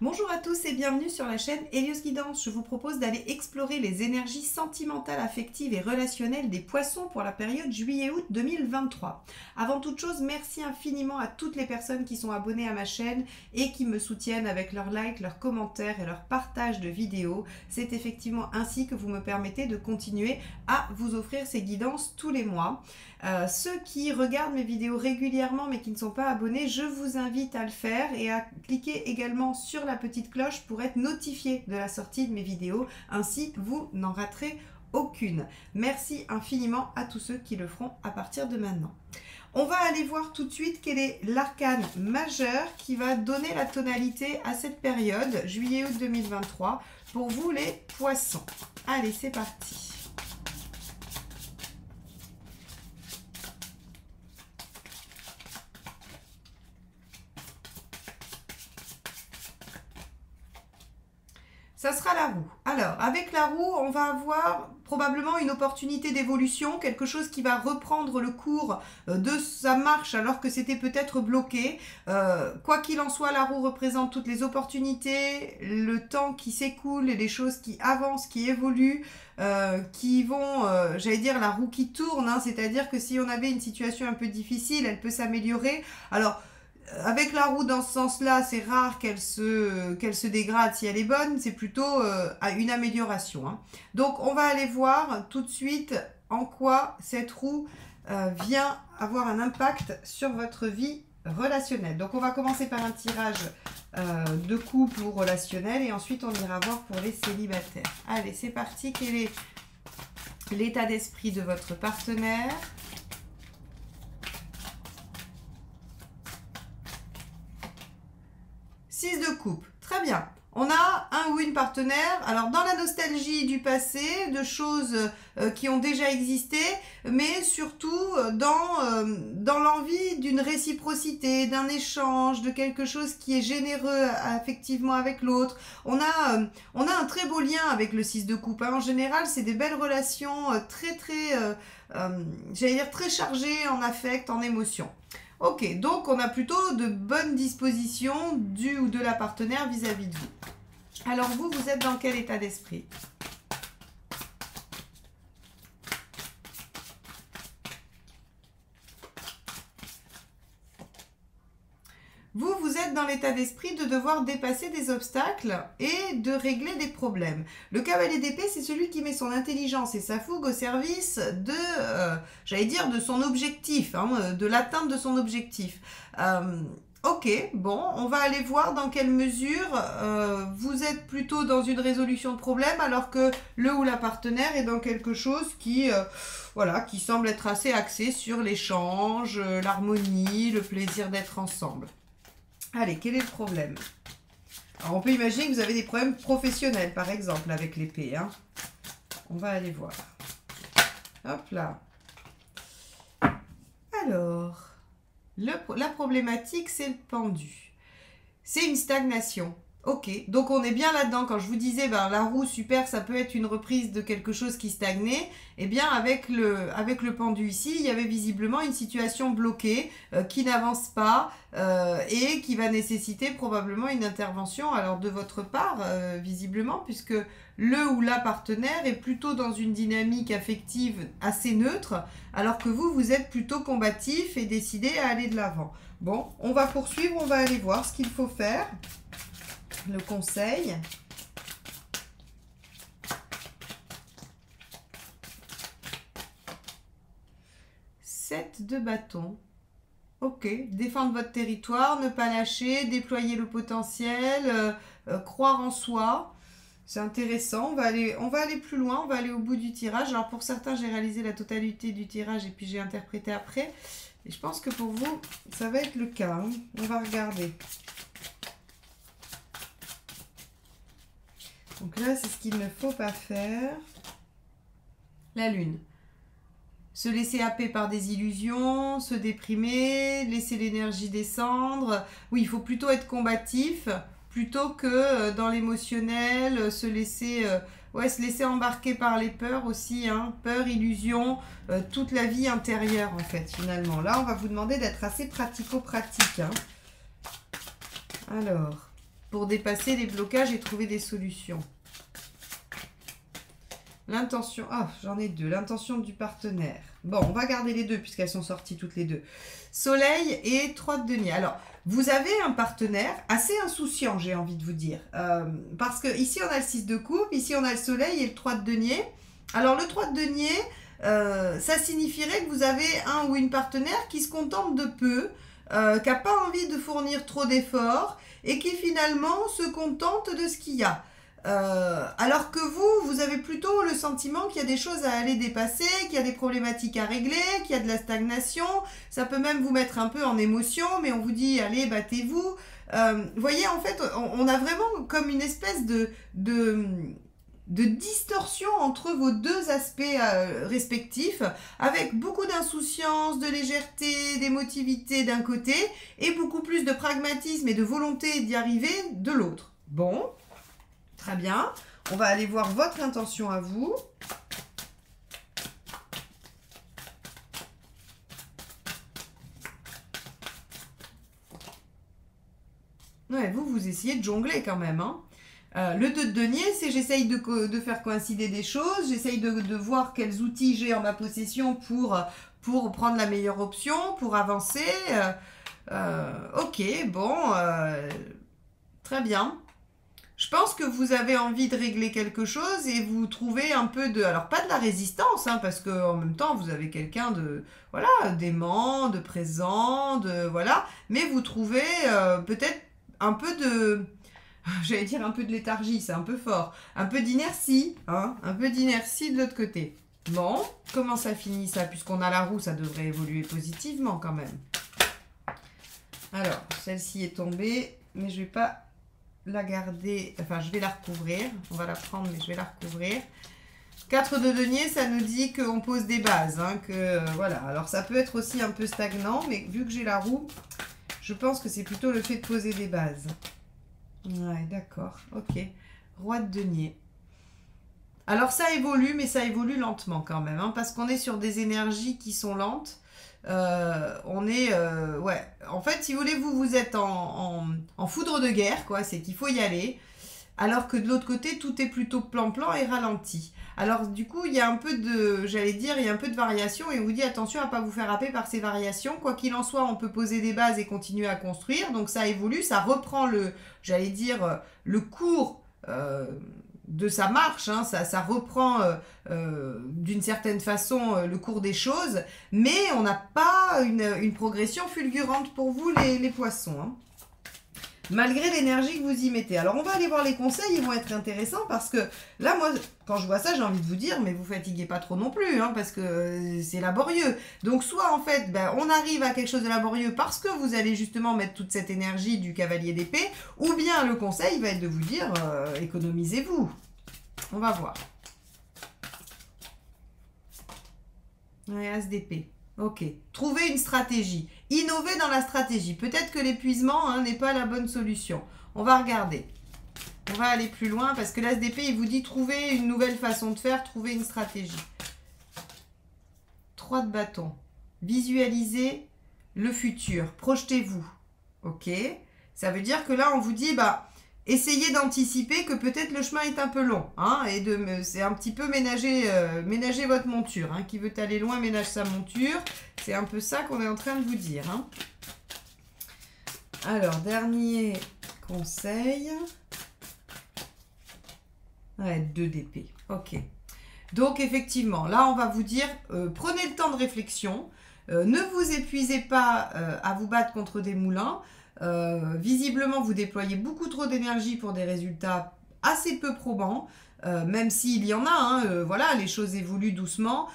Bonjour à tous et bienvenue sur la chaîne Hélios Guidance. Je vous propose d'aller explorer les énergies sentimentales, affectives et relationnelles des poissons pour la période juillet-août 2023. Avant toute chose, merci infiniment à toutes les personnes qui sont abonnées à ma chaîne et qui me soutiennent avec leurs likes, leurs commentaires et leurs partages de vidéos. C'est effectivement ainsi que vous me permettez de continuer à vous offrir ces guidances tous les mois. Ceux qui regardent mes vidéos régulièrement mais qui ne sont pas abonnés, je vous invite à le faire et à cliquer également sur la petite cloche pour être notifié de la sortie de mes vidéos. Ainsi, vous n'en raterez aucune. Merci infiniment à tous ceux qui le feront à partir de maintenant. On va aller voir tout de suite quel est l'arcane majeur qui va donner la tonalité à cette période, juillet-août 2023, pour vous les poissons. Allez, c'est parti. Ça sera la roue. Alors, avec la roue, on va avoir probablement une opportunité d'évolution, quelque chose qui va reprendre le cours de sa marche alors que c'était peut-être bloqué. Quoi qu'il en soit, la roue représente toutes les opportunités, le temps qui s'écoule et les choses qui avancent, qui évoluent, qui vont, j'allais dire, la roue qui tourne, hein, c'est-à-dire que si on avait une situation un peu difficile, elle peut s'améliorer. Alors, avec la roue dans ce sens-là, c'est rare qu'elle se dégrade si elle est bonne, c'est plutôt une amélioration. Hein. Donc on va aller voir tout de suite en quoi cette roue vient avoir un impact sur votre vie relationnelle. Donc on va commencer par un tirage de couple ou relationnel et ensuite on ira voir pour les célibataires. Allez, c'est parti. Quel est l'état d'esprit de votre partenaire ? 6 de coupe, très bien. On a un ou une partenaire, alors dans la nostalgie du passé, de choses qui ont déjà existé, mais surtout dans l'envie d'une réciprocité, d'un échange, de quelque chose qui est généreux affectivement avec l'autre. On a un très beau lien avec le 6 de coupe. Hein. En général, c'est des belles relations j'allais dire très chargées en affect, en émotion. Ok, donc on a plutôt de bonnes dispositions du ou de la partenaire vis-à-vis de vous. Alors vous êtes dans quel état d'esprit ? Vous êtes dans l'état d'esprit de devoir dépasser des obstacles et de régler des problèmes. Le cavalier d'épée, c'est celui qui met son intelligence et sa fougue au service de, j'allais dire, de son objectif, hein, de l'atteinte de son objectif. Ok, bon, on va aller voir dans quelle mesure vous êtes plutôt dans une résolution de problème alors que le ou la partenaire est dans quelque chose qui semble être assez axé sur l'échange, l'harmonie, le plaisir d'être ensemble. Allez, quel est le problème? Alors, on peut imaginer que vous avez des problèmes professionnels, par exemple, avec l'épée. Hein. On va aller voir. Hop là. Alors, la problématique, c'est le pendu. C'est une stagnation. Ok, donc on est bien là-dedans. Quand je vous disais, la roue, super, ça peut être une reprise de quelque chose qui stagnait. Eh bien, avec le pendu ici, il y avait visiblement une situation bloquée qui n'avance pas et qui va nécessiter probablement une intervention alors de votre part, visiblement, puisque le ou la partenaire est plutôt dans une dynamique affective assez neutre, alors que vous êtes plutôt combatif et décidé à aller de l'avant. Bon, on va poursuivre, on va aller voir ce qu'il faut faire. Le conseil. Sept de bâton. Ok, défendre votre territoire, ne pas lâcher, déployer le potentiel, croire en soi. C'est intéressant, on va aller plus loin, on va aller au bout du tirage. Alors pour certains, j'ai réalisé la totalité du tirage et puis j'ai interprété après. Et je pense que pour vous, ça va être le cas. Hein. On va regarder. Donc là, c'est ce qu'il ne faut pas faire. La lune. Se laisser happer par des illusions, se déprimer, laisser l'énergie descendre. Oui, il faut plutôt être combatif, plutôt que dans l'émotionnel, se laisser embarquer par les peurs aussi. Hein. Peur, illusion, toute la vie intérieure en fait, finalement. Là, on va vous demander d'être assez pratico-pratique. Hein. Alors... pour dépasser les blocages et trouver des solutions. L'intention, j'en ai deux, l'intention du partenaire. Bon, on va garder les deux puisqu'elles sont sorties toutes les deux. Soleil et 3 de denier. Alors, vous avez un partenaire assez insouciant, j'ai envie de vous dire. Parce que ici, on a le 6 de coupe, ici, on a le soleil et le 3 de denier. Alors, le 3 de denier, ça signifierait que vous avez un ou une partenaire qui se contente de peu, qui n'a pas envie de fournir trop d'efforts et qui finalement se contente de ce qu'il y a. Alors que vous avez plutôt le sentiment qu'il y a des choses à aller dépasser, qu'il y a des problématiques à régler, qu'il y a de la stagnation. Ça peut même vous mettre un peu en émotion, mais on vous dit, allez, battez-vous. Vous voyez, en fait, on a vraiment comme une espèce de distorsion entre vos deux aspects respectifs, avec beaucoup d'insouciance, de légèreté, d'émotivité d'un côté, et beaucoup plus de pragmatisme et de volonté d'y arriver de l'autre. Bon. Très bien. On va aller voir votre intention à vous. Ouais, vous essayez de jongler quand même. Hein. Le 2 de denier, c'est j'essaye de faire coïncider des choses. J'essaye de voir quels outils j'ai en ma possession pour prendre la meilleure option, pour avancer. Ok, bon. Très bien. Je pense que vous avez envie de régler quelque chose et vous trouvez un peu de... Alors, pas de la résistance, hein, parce qu'en même temps, vous avez quelqu'un de... Voilà, d'aimant, de présent, de... Voilà. Mais vous trouvez peut-être un peu de... J'allais dire un peu de léthargie, c'est un peu fort. Un peu d'inertie, hein. Un peu d'inertie de l'autre côté. Bon, comment ça finit ça? Puisqu'on a la roue, ça devrait évoluer positivement quand même. Alors, celle-ci est tombée, mais je ne vais pas... la garder, enfin je vais la recouvrir, on va la prendre mais je vais la recouvrir. 4 de denier, ça nous dit qu'on pose des bases, hein, que voilà. Alors ça peut être aussi un peu stagnant, mais vu que j'ai la roue, je pense que c'est plutôt le fait de poser des bases. Ouais, d'accord, ok. Roi de denier. Alors ça évolue, mais ça évolue lentement quand même, hein, parce qu'on est sur des énergies qui sont lentes. On est ouais, en fait si vous voulez vous êtes en foudre de guerre quoi, c'est qu'il faut y aller, alors que de l'autre côté tout est plutôt plan et ralenti. Alors du coup il y a un peu de, j'allais dire, il y a un peu de variation et on vous dit attention à pas vous faire happer par ces variations. Quoi qu'il en soit, on peut poser des bases et continuer à construire, donc ça évolue, ça reprend le, j'allais dire, le cours de sa marche, hein, ça reprend d'une certaine façon le cours des choses, mais on n'a pas une progression fulgurante pour vous les poissons, hein, malgré l'énergie que vous y mettez. Alors on va aller voir les conseils, ils vont être intéressants parce que là moi quand je vois ça j'ai envie de vous dire mais vous fatiguez pas trop non plus, hein, parce que c'est laborieux. Donc soit en fait on arrive à quelque chose de laborieux parce que vous allez justement mettre toute cette énergie du cavalier d'épée, ou bien le conseil va être de vous dire économisez-vous. On va voir. Ouais, As d'épée. Ok. Trouvez une stratégie. Innover dans la stratégie. Peut-être que l'épuisement, hein, n'est pas la bonne solution. On va regarder. On va aller plus loin parce que l'As d'épée, il vous dit trouver une nouvelle façon de faire, trouver une stratégie. 3 de bâton. Visualisez le futur. Projetez-vous. Ok. Ça veut dire que là, on vous dit, essayez d'anticiper que peut-être le chemin est un peu long, hein, et c'est un petit peu ménager votre monture, hein, qui veut aller loin ménage sa monture, c'est un peu ça qu'on est en train de vous dire, hein. Alors, dernier conseil, ouais, 2 d'épée, ok. Donc effectivement, là on va vous dire, prenez le temps de réflexion, ne vous épuisez pas à vous battre contre des moulins. Visiblement, vous déployez beaucoup trop d'énergie pour des résultats assez peu probants, même s'il y en a, hein, voilà, les choses évoluent doucement,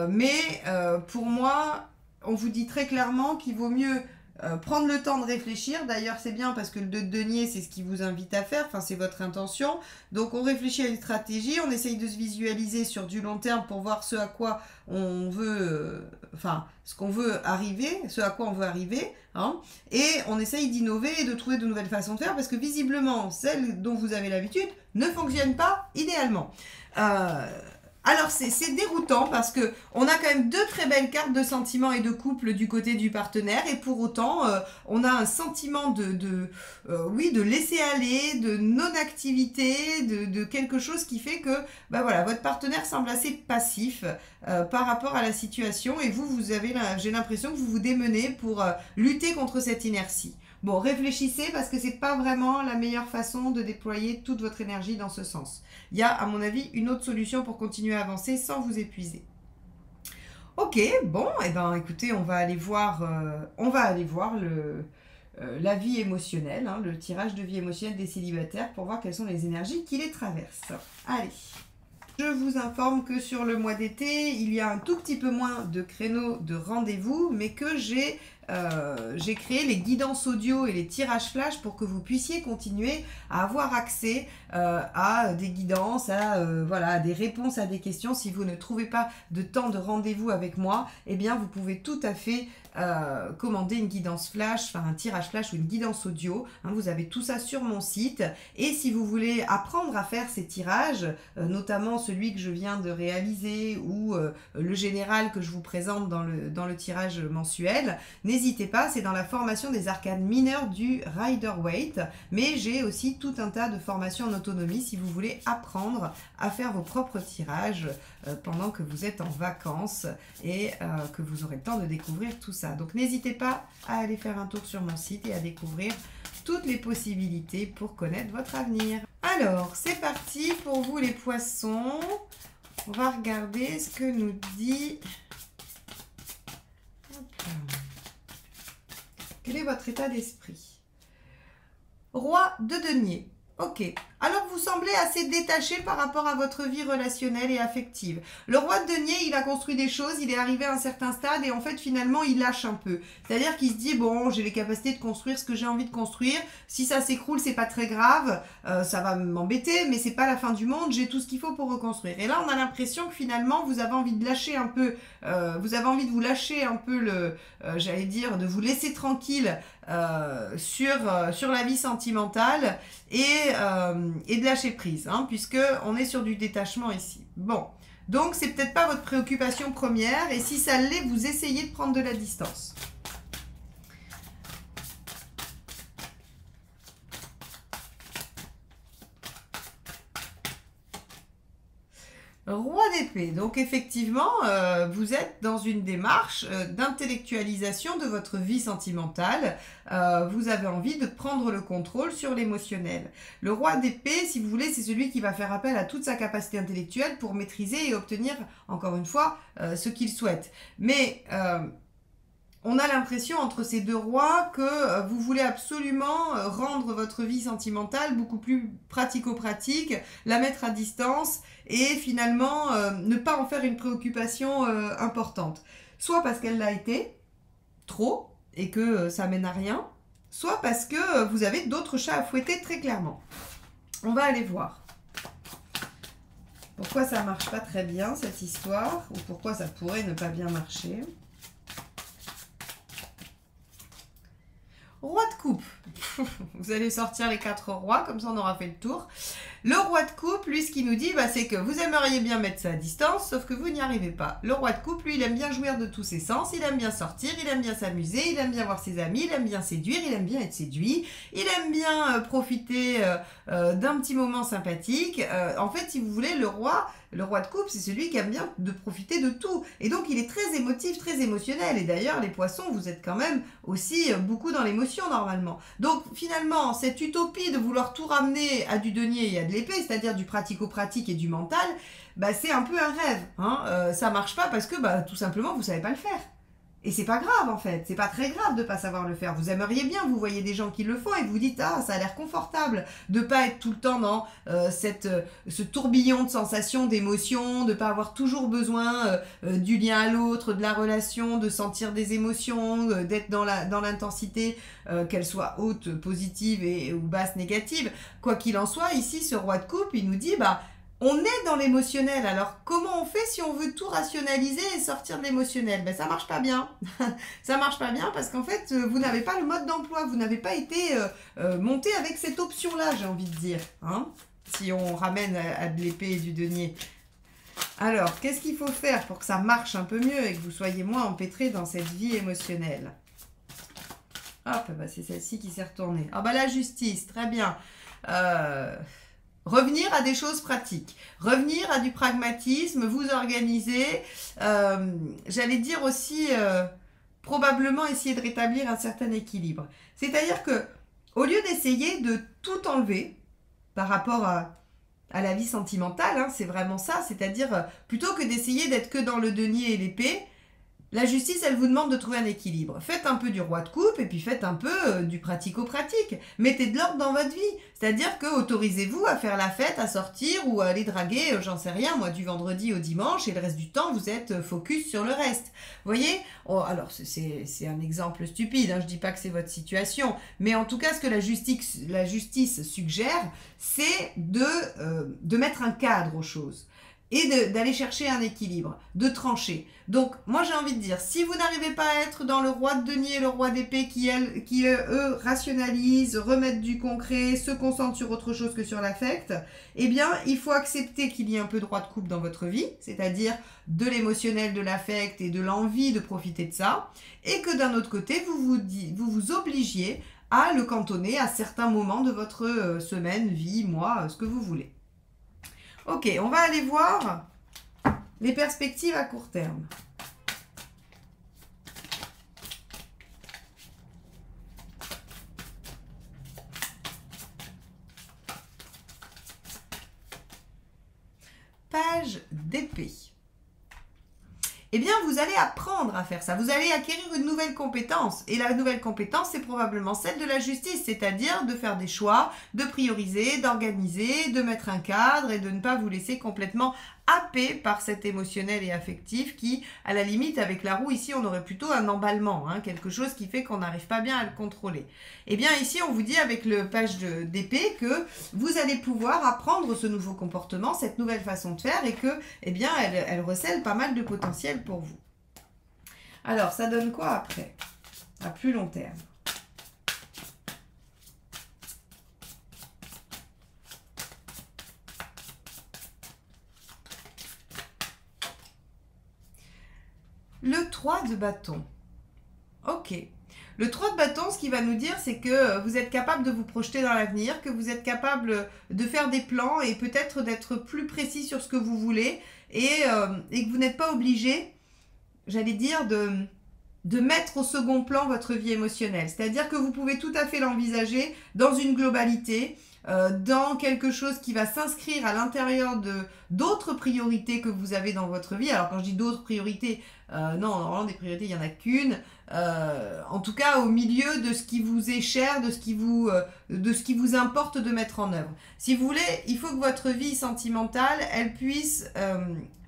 mais pour moi, on vous dit très clairement qu'il vaut mieux prendre le temps de réfléchir. D'ailleurs, c'est bien parce que le 2 de denier, c'est ce qui vous invite à faire, enfin, c'est votre intention. Donc, on réfléchit à une stratégie, on essaye de se visualiser sur du long terme pour voir ce à quoi on veut, ce qu'on veut arriver, ce à quoi on veut arriver, hein, et on essaye d'innover et de trouver de nouvelles façons de faire parce que visiblement, celles dont vous avez l'habitude ne fonctionnent pas idéalement. Alors c'est déroutant parce que on a quand même deux très belles cartes de sentiments et de couple du côté du partenaire et pour autant on a un sentiment oui, de laisser aller, de non-activité, de quelque chose qui fait que bah voilà, votre partenaire semble assez passif par rapport à la situation et vous avez j'ai l'impression que vous vous démenez pour lutter contre cette inertie. Bon, réfléchissez parce que c'est pas vraiment la meilleure façon de déployer toute votre énergie dans ce sens. Il y a, à mon avis, une autre solution pour continuer à avancer sans vous épuiser. Ok, bon, eh ben, écoutez, on va aller voir la vie émotionnelle, hein, le tirage de vie émotionnelle des célibataires pour voir quelles sont les énergies qui les traversent. Allez. Je vous informe que sur le mois d'été, il y a un tout petit peu moins de créneaux de rendez-vous, mais que j'ai créé les guidances audio et les tirages flash pour que vous puissiez continuer à avoir accès à des guidances, à des réponses à des questions. Si vous ne trouvez pas de temps de rendez-vous avec moi, eh bien vous pouvez tout à fait commander une guidance flash, enfin un tirage flash ou une guidance audio. Hein, vous avez tout ça sur mon site. Et si vous voulez apprendre à faire ces tirages, notamment celui que je viens de réaliser ou le général que je vous présente dans le tirage mensuel, n'hésitez pas, c'est dans la formation des arcanes mineurs du Rider-Waite, mais j'ai aussi tout un tas de formations en autonomie si vous voulez apprendre à faire vos propres tirages pendant que vous êtes en vacances et que vous aurez le temps de découvrir tout ça. Donc n'hésitez pas à aller faire un tour sur mon site et à découvrir toutes les possibilités pour connaître votre avenir. Alors, c'est parti pour vous les poissons. On va regarder ce que nous dit... Quel est votre état d'esprit? Roi de denier. Ok. Alors vous semblez assez détaché par rapport à votre vie relationnelle et affective. Le roi de denier, il a construit des choses, il est arrivé à un certain stade et en fait finalement il lâche un peu. C'est-à-dire qu'il se dit bon, j'ai les capacités de construire ce que j'ai envie de construire. Si ça s'écroule, c'est pas très grave, ça va m'embêter, mais c'est pas la fin du monde. J'ai tout ce qu'il faut pour reconstruire. Et là, on a l'impression que finalement vous avez envie de lâcher un peu, vous avez envie de vous lâcher un peu j'allais dire, de vous laisser tranquille sur la vie sentimentale et de lâcher prise, hein, puisque on est sur du détachement ici. Bon, donc c'est peut-être pas votre préoccupation première, et si ça l'est, vous essayez de prendre de la distance. Roi d'épée, donc effectivement, vous êtes dans une démarche d'intellectualisation de votre vie sentimentale. Vous avez envie de prendre le contrôle sur l'émotionnel. Le roi d'épée, si vous voulez, c'est celui qui va faire appel à toute sa capacité intellectuelle pour maîtriser et obtenir, encore une fois, ce qu'il souhaite. Mais... on a l'impression entre ces deux rois que vous voulez absolument rendre votre vie sentimentale beaucoup plus pratico-pratique, la mettre à distance et finalement ne pas en faire une préoccupation importante. Soit parce qu'elle l'a été, trop, et que ça mène à rien, soit parce que vous avez d'autres chats à fouetter très clairement. On va aller voir. Pourquoi ça marche pas très bien cette histoire, ou pourquoi ça pourrait ne pas bien marcher. Roi de coupe. Vous allez sortir les 4 rois, comme ça on aura fait le tour. Le roi de coupe, lui, ce qu'il nous dit, c'est que vous aimeriez bien mettre ça à distance, sauf que vous n'y arrivez pas. Le roi de coupe, lui, il aime bien jouir de tous ses sens, il aime bien sortir, il aime bien s'amuser, il aime bien voir ses amis, il aime bien séduire, il aime bien être séduit, il aime bien profiter d'un petit moment sympathique. En fait, si vous voulez, le roi de coupe, c'est celui qui aime bien de profiter de tout. Et donc, il est très émotif, très émotionnel. Et d'ailleurs, les poissons, vous êtes quand même aussi beaucoup dans l'émotion, normalement. Donc, finalement, cette utopie de vouloir tout ramener à du denier et à de l'épée, c'est-à-dire du pratico-pratique et du mental, c'est un peu un rêve. Hein. Ça marche pas parce que, tout simplement, vous savez pas le faire. Et c'est pas grave en fait, c'est pas très grave de pas savoir le faire. Vous aimeriez bien, vous voyez des gens qui le font et vous dites ah ça a l'air confortable de pas être tout le temps dans ce tourbillon de sensations, d'émotions, de pas avoir toujours besoin du lien à l'autre, de la relation, de sentir des émotions, d'être dans l'intensité, qu'elle soit haute, positive ou basse, négative. Quoi qu'il en soit, ici ce roi de coupe, il nous dit on est dans l'émotionnel, alors comment on fait si on veut tout rationaliser et sortir de l'émotionnel? Ça marche pas bien. Ça marche pas bien parce qu'en fait, vous n'avez pas le mode d'emploi, vous n'avez pas été monté avec cette option-là, j'ai envie de dire. Hein, si on ramène à de l'épée et du denier. Alors, qu'est-ce qu'il faut faire pour que ça marche un peu mieux et que vous soyez moins empêtré dans cette vie émotionnelle? Hop, bah c'est celle-ci qui s'est retournée. Ah bah la justice, très bien. Revenir à des choses pratiques, revenir à du pragmatisme, vous organiser. J'allais dire aussi, probablement essayer de rétablir un certain équilibre. C'est-à-dire que, au lieu d'essayer de tout enlever par rapport à la vie sentimentale, hein, c'est vraiment ça, c'est-à-dire plutôt que d'essayer d'être que dans le denier et l'épée, la justice, elle vous demande de trouver un équilibre. Faites un peu du roi de coupe et puis faites un peu du pratico-pratique. Mettez de l'ordre dans votre vie. C'est-à-dire que autorisez-vous à faire la fête, à sortir ou à aller draguer, j'en sais rien, moi, du vendredi au dimanche et le reste du temps, vous êtes focus sur le reste. Vous voyez? Oh, alors, c'est un exemple stupide, hein, je dis pas que c'est votre situation, mais en tout cas, ce que la justice suggère, c'est de mettre un cadre aux choses et d'aller chercher un équilibre, de trancher. Donc, moi j'ai envie de dire, si vous n'arrivez pas à être dans le roi de denier et le roi d'épée qui eux, rationalisent, remettent du concret, se concentrent sur autre chose que sur l'affect, eh bien, il faut accepter qu'il y ait un peu de roi de coupe dans votre vie, c'est-à-dire de l'émotionnel, de l'affect et de l'envie de profiter de ça, et que d'un autre côté, vous vous obligiez à le cantonner à certains moments de votre semaine, vie, mois, ce que vous voulez. Ok, on va aller voir les perspectives à court terme. Page d'épée. Eh bien, vous allez apprendre à faire ça. Vous allez acquérir une nouvelle compétence. Et la nouvelle compétence, c'est probablement celle de la justice, c'est-à-dire de faire des choix, de prioriser, d'organiser, de mettre un cadre et de ne pas vous laisser complètement happé par cet émotionnel et affectif qui, à la limite, avec la roue, ici, on aurait plutôt un emballement, hein, quelque chose qui fait qu'on n'arrive pas bien à le contrôler. Eh bien, ici, on vous dit avec le page d'épée que vous allez pouvoir apprendre ce nouveau comportement, cette nouvelle façon de faire et que, eh bien, elle recèle pas mal de potentiel pour vous. Alors, ça donne quoi après, à plus long terme? Le 3 de bâton. Ok. Le 3 de bâton, ce qu'il va nous dire, c'est que vous êtes capable de vous projeter dans l'avenir, que vous êtes capable de faire des plans et peut-être d'être plus précis sur ce que vous voulez et que vous n'êtes pas obligé, j'allais dire, de mettre au second plan votre vie émotionnelle. C'est-à-dire que vous pouvez tout à fait l'envisager dans une globalité, dans quelque chose qui va s'inscrire à l'intérieur d'autres priorités que vous avez dans votre vie. Alors quand je dis d'autres priorités, non, normalement des priorités, il n'y en a qu'une. En tout cas, au milieu de ce qui vous est cher, de ce qui vous importe de mettre en œuvre. Si vous voulez, il faut que votre vie sentimentale, elle puisse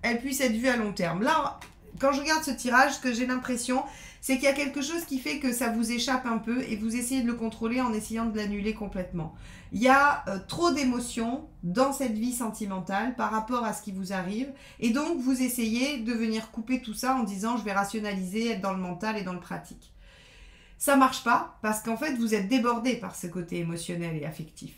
être vue à long terme. Là, quand je regarde ce tirage, ce que j'ai l'impression, c'est qu'il y a quelque chose qui fait que ça vous échappe un peu et vous essayez de le contrôler en essayant de l'annuler complètement. Il y a trop d'émotions dans cette vie sentimentale par rapport à ce qui vous arrive et donc vous essayez de venir couper tout ça en disant je vais rationaliser, être dans le mental et dans le pratique. Ça marche pas parce qu'en fait vous êtes débordé par ce côté émotionnel et affectif.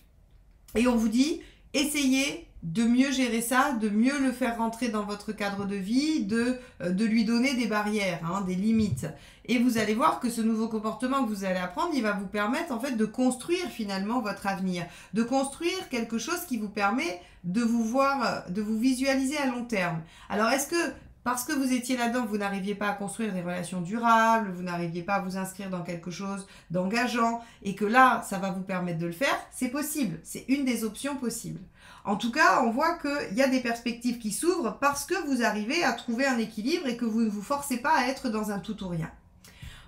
Et on vous dit essayez de mieux gérer ça, de mieux le faire rentrer dans votre cadre de vie, de lui donner des barrières, hein, des limites. Et vous allez voir que ce nouveau comportement que vous allez apprendre, il va vous permettre en fait de construire finalement votre avenir, de construire quelque chose qui vous permet de vous voir, de vous visualiser à long terme. Alors est-ce que parce que vous étiez là-dedans, vous n'arriviez pas à construire des relations durables, vous n'arriviez pas à vous inscrire dans quelque chose d'engageant, et que là, ça va vous permettre de le faire, c'est possible, c'est une des options possibles. En tout cas, on voit qu'il y a des perspectives qui s'ouvrent parce que vous arrivez à trouver un équilibre et que vous ne vous forcez pas à être dans un tout ou rien.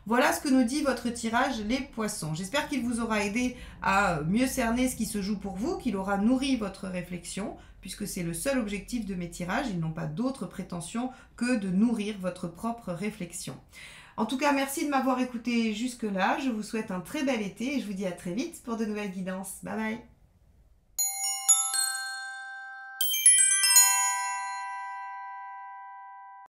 Voilà ce que nous dit votre tirage, les poissons. J'espère qu'il vous aura aidé à mieux cerner ce qui se joue pour vous, qu'il aura nourri votre réflexion, puisque c'est le seul objectif de mes tirages. Ils n'ont pas d'autre prétention que de nourrir votre propre réflexion. En tout cas, merci de m'avoir écouté jusque-là. Je vous souhaite un très bel été et je vous dis à très vite pour de nouvelles guidances. Bye bye.